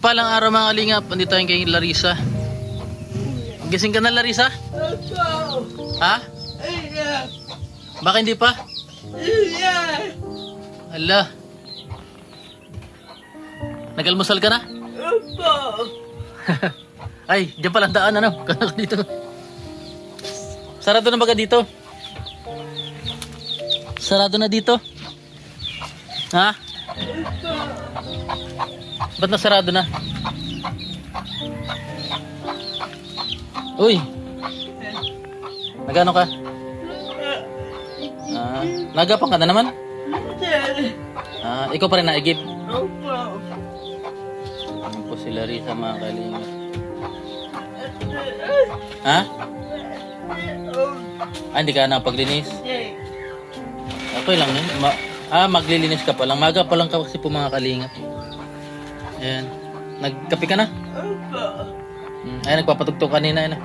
Mapagpalang araw mga kalingap. Andito tayo kay Larissa. Gising ka na, Larissa? Opo. Ha? Iya. Baka hindi pa? Iya. Ala. Nag-almusal ka na? Opo. Ay, diyan pala ang daan, ano? Kaya ka dito. Sarado na baga dito? Sarado na dito? Ha? Ba't nasarado na? Uy! Nagano ka? Nagapang ka na naman? Ikaw pa rin naigib? Opo. Ano po si Larissa mga kalingap? Ha? Hindi ka na paglinis? Okay lang yun. Maglilinis ka pa lang. Maga pa lang kasi po mga kalingap. Ayan. Nagkape ka na? Opo. Ay, nagpapatugtog kanina. Ayan.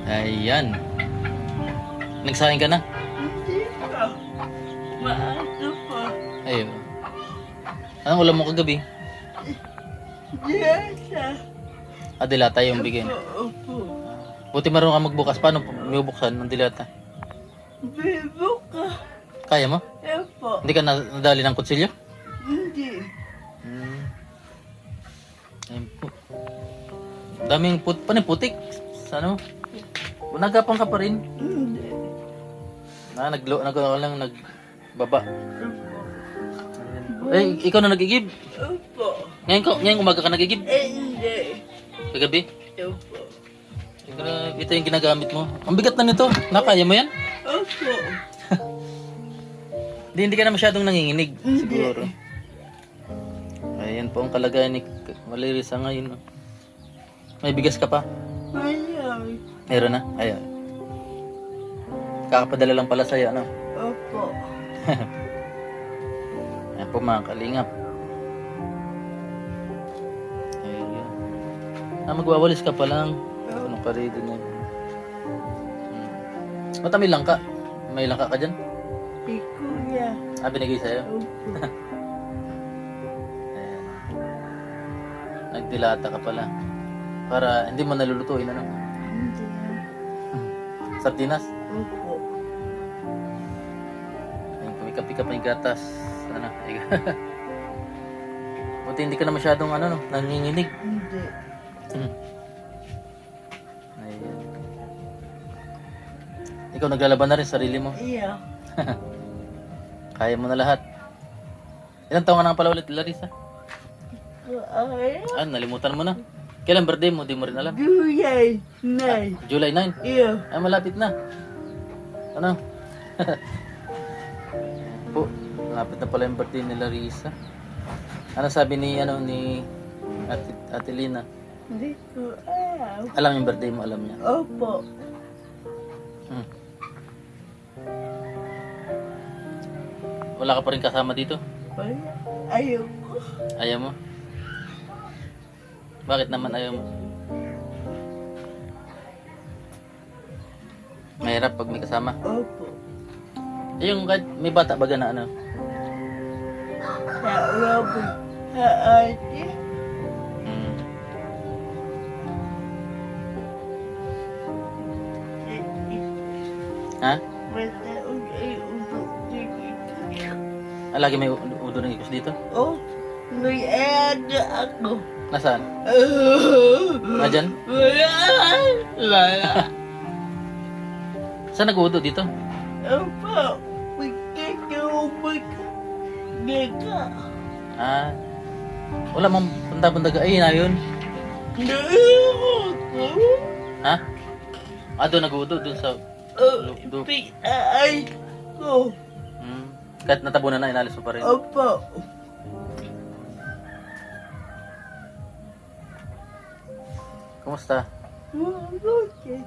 Ayan. Nagsahin ka na? Hindi pa. Maaga pa. Ayun. Anong ulam mo kagabi? Diyasa. Dilata yung bigay. Opo. Buti marunong ka magbukas. Paano may buksan ng dilata? Bibo ka. Kaya mo? Opo. Hindi ka nadali ng kutsilyo? Hindi. Ayun po. Daming paano yung putik? Sana mo? Nagapang ka pa rin. Hindi. Nagbaba. Eh, ikaw na nagigib. Opo. Ngayon umaga ka nagigib. Hindi. Kagabi. Opo. Ito yung ginagamit mo. Ang bigat na nito. Nakaya mo yan? Opo. Hindi ka na masyadong nanginginig. Hindi. Siguro. Ayan po ang kalagayan ni Larissa ngayon. May bigas ka pa? Mayroon. Meron na? Ayan. Kakapadala lang pala sa'yo, ano? Opo. Ayan po mga kalingap. Ayan. Magwawalis ka pa lang. Ano ka rin din yan? Ba't may langka? May langka ka dyan? Si Kuya. Binigay sa'yo? Opo. Ayan. Nagdilata ka pala. Para hindi mo nalulutuin, ano? Hindi. Sardinas? Opo. Ayan, kumikapi ka pa yung gatas. Ano? Buti hindi ka na masyadong nanginginig. Hindi. Ayan. Ikaw naglalaban na rin sarili mo. Iya. Kaya mo na lahat. Ilang taon ka na pala ulit, Larissa? Ay. Nalimutan mo na. Kailan birthday mo? Di mo rin alam. July 9. July 9. Iya. Malapit na. Ano? Po, malapit na pala yung birthday ni Larissa. Ano sabi ni Ate Lina? Hindi ko alam. Alam yung birthday mo, alam niya. Opo. Wala ka pa rin kasama dito? Wala. Ayoko. Ayaw mo? Bakit naman ayaw mo? Mahirap pag may kasama. Opo. Yung kahit may bata baga na ano? Sa lobby. Sa ate. Ha? Basta ay utok dito. Lagi may udo ng ikos dito? Oh. May aga ako. Nasaan? Nadyan? Wala. Saan nag-udo dito? Opo. Pagkakawag. Geka. Wala mong punta-punta ay na yun. Naiko. Ha? Doon nag-udo doon sa Ay ko. Kahit natabunan na, inalis mo pa rin. Opo. Kumusta? Mabuti.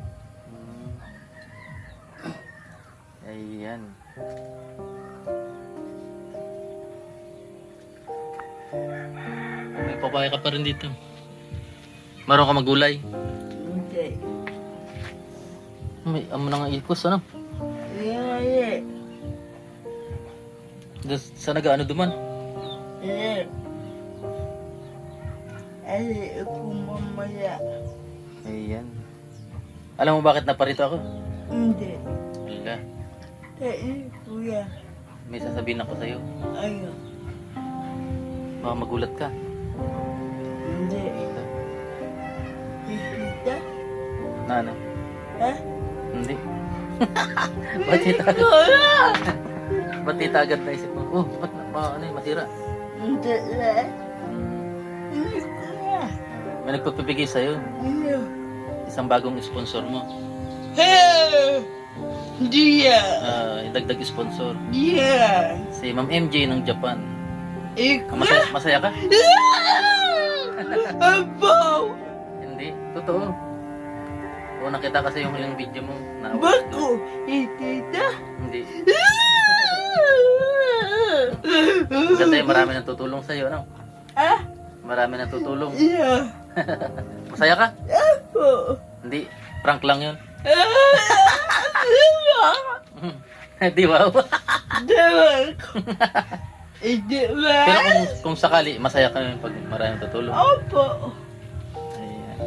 Ayan. May papaya ka pa rin dito. Marunong ka magulay. Hindi. May amo na nga ikos, ano? Yaya. Sa nag-ano duman? Eh. Ay, ako mamaya. Ayan. Alam mo bakit naparito ako? Hindi. Wala. Tayo, kuya. May sasabihin ako sa'yo. Ayaw. Baka magulat ka. Hindi. Ikita? Na ano? Ha? Hindi. Ba't tita agad? Kuya! Ba't tita agad naisip mo? Oh, ba't ano yun, masira? Hindi na. Hindi kuya. May nagpapibigay sa'yo. Ano? Isang bagong sponsor mo. Hey! Hindi yan. Idagdag sponsor. Yan. Si Ma'am MJ ng Japan. Ikaw? Masaya ka? Abaw! Hindi. Totoo. Oo, nakita kasi yung huling video mo. Bako! Ikita? Hindi. Ganda yung marami nang tutulong sa'yo, ano? Ah? Marami nang tutulong. Yeah. Masaya ka? Ako. Hindi. Prank lang yun. Diba? Di ba? Diba ko? Diba? Pero kung sakali, masaya ka yun pag maraming tutulong. Opo. Ayan.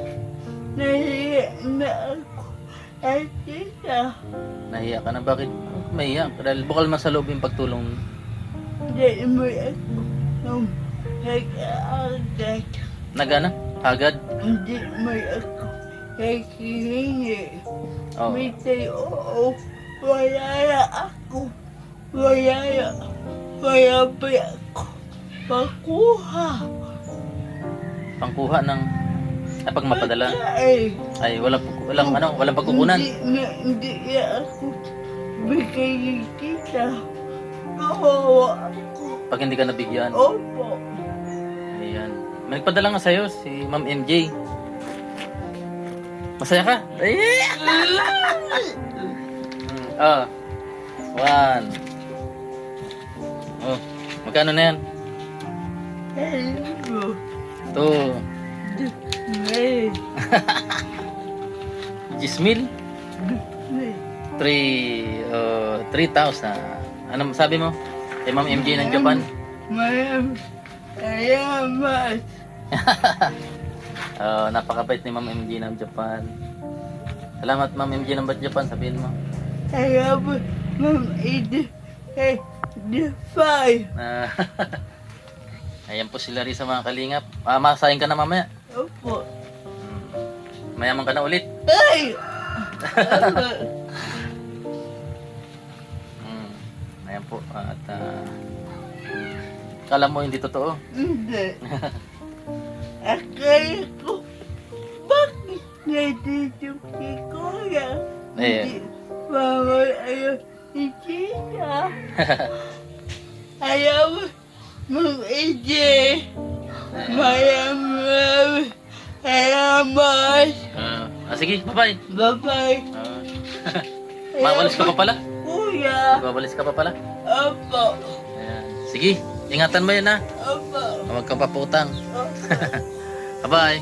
Nahiya na ako. Ay, tita. Nahiya ka na. Bakit? Mahiya ka. Dahil bukal man sa loob yung pagtulong. Hindi mo ako. Nung nag-aagat. Nagana? Agad? Hindi mo ako. Nakihingi. Oo. May tayo, oo. Wala na ako. Wala na. Wala pa ako. Pakuha. Pangkuha ng... pag mapadala. Ay. Ay, walang pagkukunan. Hindi na ako. Bigay ni tita. Kawawa ako. Pag hindi ka nabigyan. Opo. Ayan. May nagpadala nga sa'yo, si Ma'am MJ. Masaya ka? Ay! Oh. 1. Oh. Magkano na yan? Hello. 2. May. 10,000? 3,000. Ano sabi mo? Kay Ma'am MJ ng Japan? Ma'am. Salamat. Napakabait ni Ma'am MJ ng Japan. Salamat Ma'am MJ ng Japan, sabihin mo. Salamat. Ma'am. Hey. The 5. Ayan po sila rin sa mga kalingap. Masahin ka na mamaya. Opo. Mayaman ka na ulit. Ay! Ayan po. At kala mo hindi totoo. Hindi. Akala ko, bakit nandito si Kuya? Eh. Bawal ayaw si Tita. Ayaw Ma'am AJ. Maraming salamat. Sige, bye-bye. Bye-bye. Mawalis ka pa pala? Kuya. Mawalis ka pa pala? Opo. Ayan. Sige, ingatan mo yan ha. Opo. Huwag kang paputang. Opo. Bye-bye.